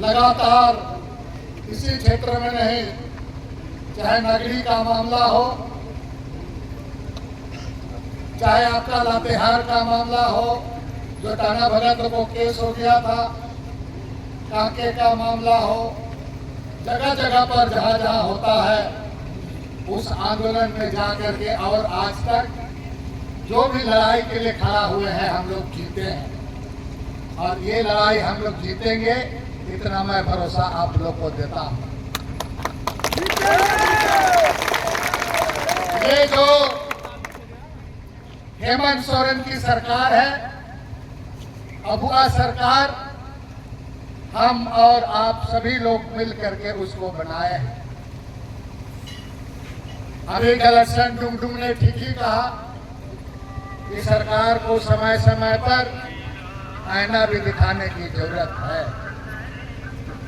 लगातार इसी क्षेत्र में नहीं, चाहे नगरी का मामला हो, चाहे आपका लातेहार का मामला हो, जो टाना भगत को केस हो गया था, कांके का मामला हो, जगह जगह पर जहां जहां होता है उस आंदोलन में जाकर के और आज तक जो भी लड़ाई के लिए खड़ा हुए हैं हम लोग जीते हैं और ये लड़ाई हम लोग जीतेंगे, इतना मैं भरोसा आप लोग को देता हूं। ये जो हेमंत सोरेन की सरकार है, अभुआ सरकार, हम और आप सभी लोग मिल करके उसको बनाए हैं। अभी गलतसन डुंगडुंग ने ठीक ही कहा कि सरकार को समय समय पर आईना भी दिखाने की जरूरत है।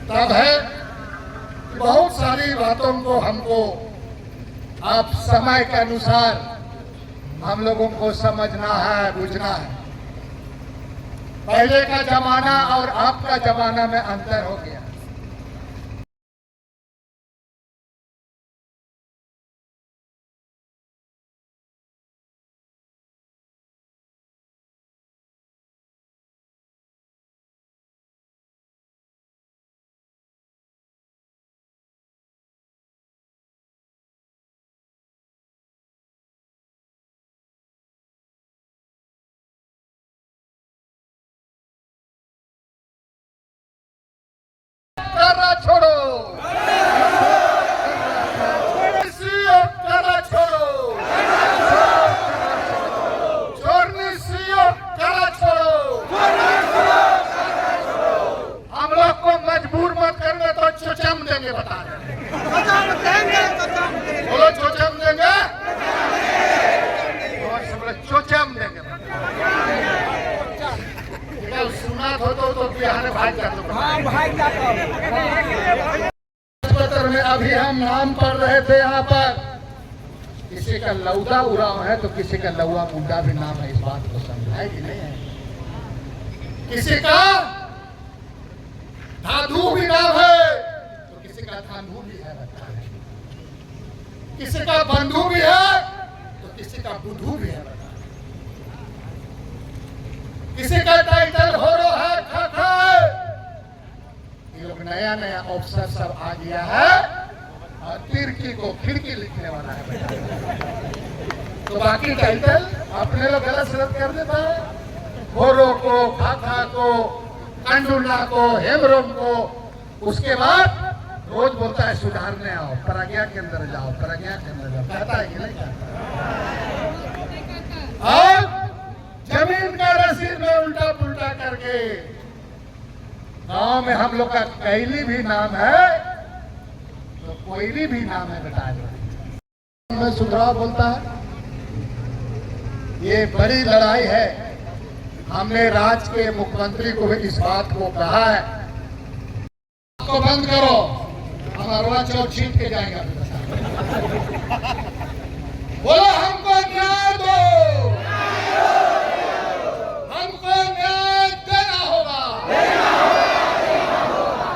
तब है कि बहुत सारी बातों को हमको आप समय के अनुसार हम लोगों को समझना है, बुझना है। पहले का जमाना और आपका जमाना में अंतर हो गया। करना छोड़ो, करना छोड़ो, छोड़नी सीओ करना छोड़ो। हम लोग को मजबूर मत करने तो चोचम देंगे, बता रहे बोलो चोचम देंगे, और सब लोग चोचम देंगे। सुना तो बिहार भाग जाते में अभी हम नाम पढ़ रहे थे यहाँ पर, किसी का लौदा उड़ाव है तो किसी का लौआ मुंडा भी नाम है। इस बात को समझा है कि नहीं है? किसी का धाधु भी नाम है तो किसी का धांधु भी है, किसी का बंधु भी है तो किसी का बुद्धू भी है। किसी का टाइटल होरो है, खाखा है। ये लोग नया नया ऑफिसर सब आ गया है और तिरकी को खिड़की लिखने वाला है। तो बाकी टाइटल अपने लोग गलत सलत कर देता है। होरो को, खाखा को, कंडुला को, हेमरोम को, उसके बाद रोज बोलता है सुधारने आओ, प्रज्ञा के अंदर जाओ, प्रज्ञा के अंदर जाओ। कहता है कि नहीं कहता? और जमीन का रसीद में उल्टा पुल्टा करके गांव में हम लोग का कैली भी नाम है तो कोयली भी नाम है, बता दो। में सुधराव बोलता है, ये बड़ी लड़ाई है। हमने राज्य के मुख्यमंत्री को भी इस बात को कहा है, आपको बंद करो, हम अरवा चौक छीट के जाएंगे। बोलो हमको न्याय दो, हमको न्याय देना होगा,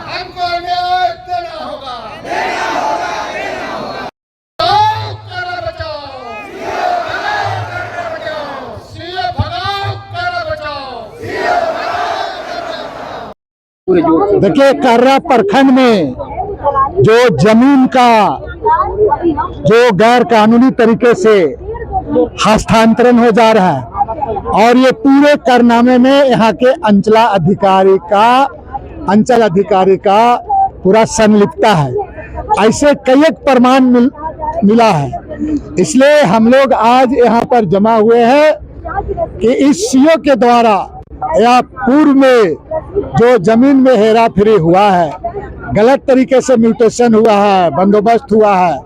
हमको न्याय देना होगा। करा बचाओ, सीओ भगाओ, करा बचाओ। देखिए, कर्रा प्रखंड में जो जमीन का जो गैर कानूनी तरीके से हस्तांतरण हो जा रहा है और ये पूरे करनामे में यहाँ के अंचल अधिकारी का पूरा संलिप्तता है। ऐसे कई एक प्रमाण मिला है। इसलिए हम लोग आज यहाँ पर जमा हुए हैं कि इस सीओ के द्वारा या पूर्व में जो जमीन में हेरा फेरी हुआ है, गलत तरीके से म्यूटेशन हुआ है, बंदोबस्त हुआ है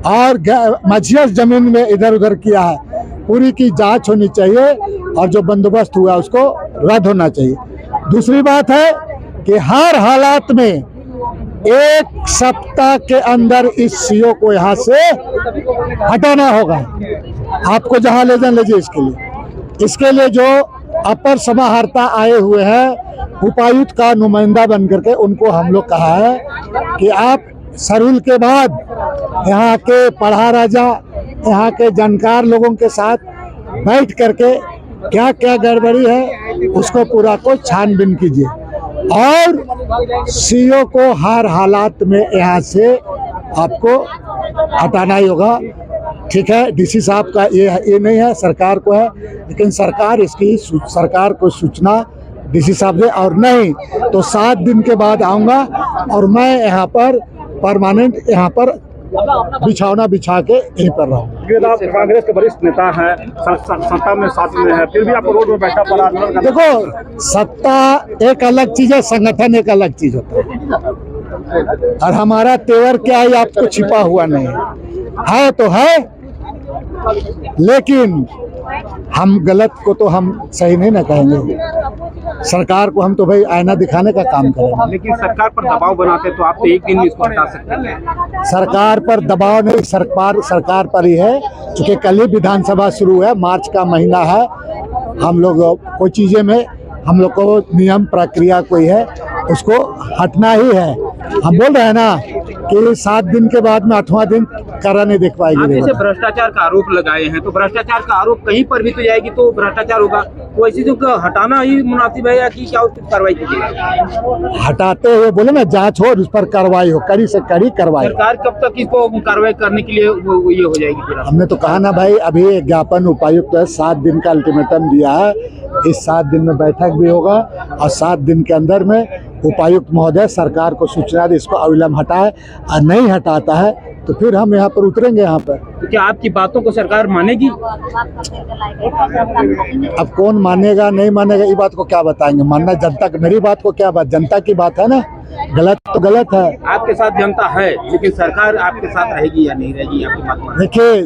और मझियस जमीन में इधर उधर किया है, पूरी की जांच होनी चाहिए और जो बंदोबस्त हुआ उसको रद्द होना चाहिए। दूसरी बात है कि हर हालात में 1 सप्ताह के अंदर इस सीओ को यहाँ से हटाना होगा। आपको जहाँ ले जाए ले जाए। इसके लिए जो अपर समाहर्ता आए हुए हैं उपायुक्त का नुमाइंदा बन करके उनको हम लोग कहा है कि आप शरुल के बाद यहाँ के पढ़ा राजा, यहाँ के जानकार लोगों के साथ बैठ करके क्या क्या गड़बड़ी है उसको पूरा को छानबीन कीजिए और सीओ को हर हालात में यहाँ से आपको हटाना ही होगा। ठीक है, डीसी साहब का ये नहीं है, सरकार को है, लेकिन सरकार को सूचना डीसी साहब दे, और नहीं तो 7 दिन के बाद आऊँगा और मैं यहाँ पर परमानेंट यहाँ पर बिछौना बिछा के यहीं पर रहूँगा। आप कांग्रेस के वरिष्ठ नेता हैं, सत्ता में साथ में है, फिर भी आपको रोड में बैठा पड़ा। देखो, सत्ता एक अलग चीज है, संगठन एक अलग चीज होता है, और हमारा तेवर क्या है आपको छिपा हुआ नहीं है तो है, लेकिन हम गलत को तो हम सही नहीं ना कहेंगे। सरकार को हम तो भाई आईना दिखाने का काम करेंगे। लेकिन सरकार पर दबाव बनाते तो आप तो एक दिन में इसको हटा सकते हैं। सरकार पर दबाव नहीं, सरकार पर ही है, क्योंकि कल ही विधानसभा शुरू है, मार्च का महीना है। हम लोग कोई चीज़ें में हम लोग को नियम प्रक्रिया कोई है, उसको हटना ही है। हम बोल रहे हैं ना कि 7 दिन के बाद में 8वां दिन करा नहीं देख पाएगी। जैसे भ्रष्टाचार का आरोप लगाए हैं, तो भ्रष्टाचार का आरोप कहीं पर भी तो जाएगी तो भ्रष्टाचार होगा, तो ऐसी जो हटाना ही मुनासिब है या कि क्या उस पर कार्रवाई कीजिएगा? हटाते हुए बोले ना जांच हो, उस पर कार्रवाई हो, कड़ी से कड़ी कार्रवाई। सरकार कब तक इसको कार्रवाई करने के लिए ये हो जाएगी? फिर हमने तो कहा ना भाई, अभी ज्ञापन उपायुक्त है, 7 दिन का अल्टीमेटम दिया है। इस 7 दिन में बैठक भी होगा और 7 दिन के अंदर में उपायुक्त महोदय सरकार को सूचना दे, इसको अविलंब हटाए, और नहीं हटाता है तो फिर हम यहाँ पर उतरेंगे। यहाँ पर तो क्या आपकी बातों को सरकार मानेगी? अब कौन मानेगा नहीं मानेगा ये बात को क्या बताएंगे, मानना जनता की, मेरी बात को क्या बात, जनता की बात है ना, गलत तो गलत है। आपके साथ जनता है, लेकिन सरकार आपके साथ रहेगी या नहीं रहेगी, आपकी बात मानेगी? देखिए,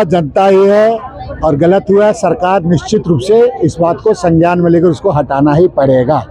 जनता ही है, और गलत हुआ है, सरकार निश्चित रूप से इस बात को संज्ञान में लेकर उसको हटाना ही पड़ेगा।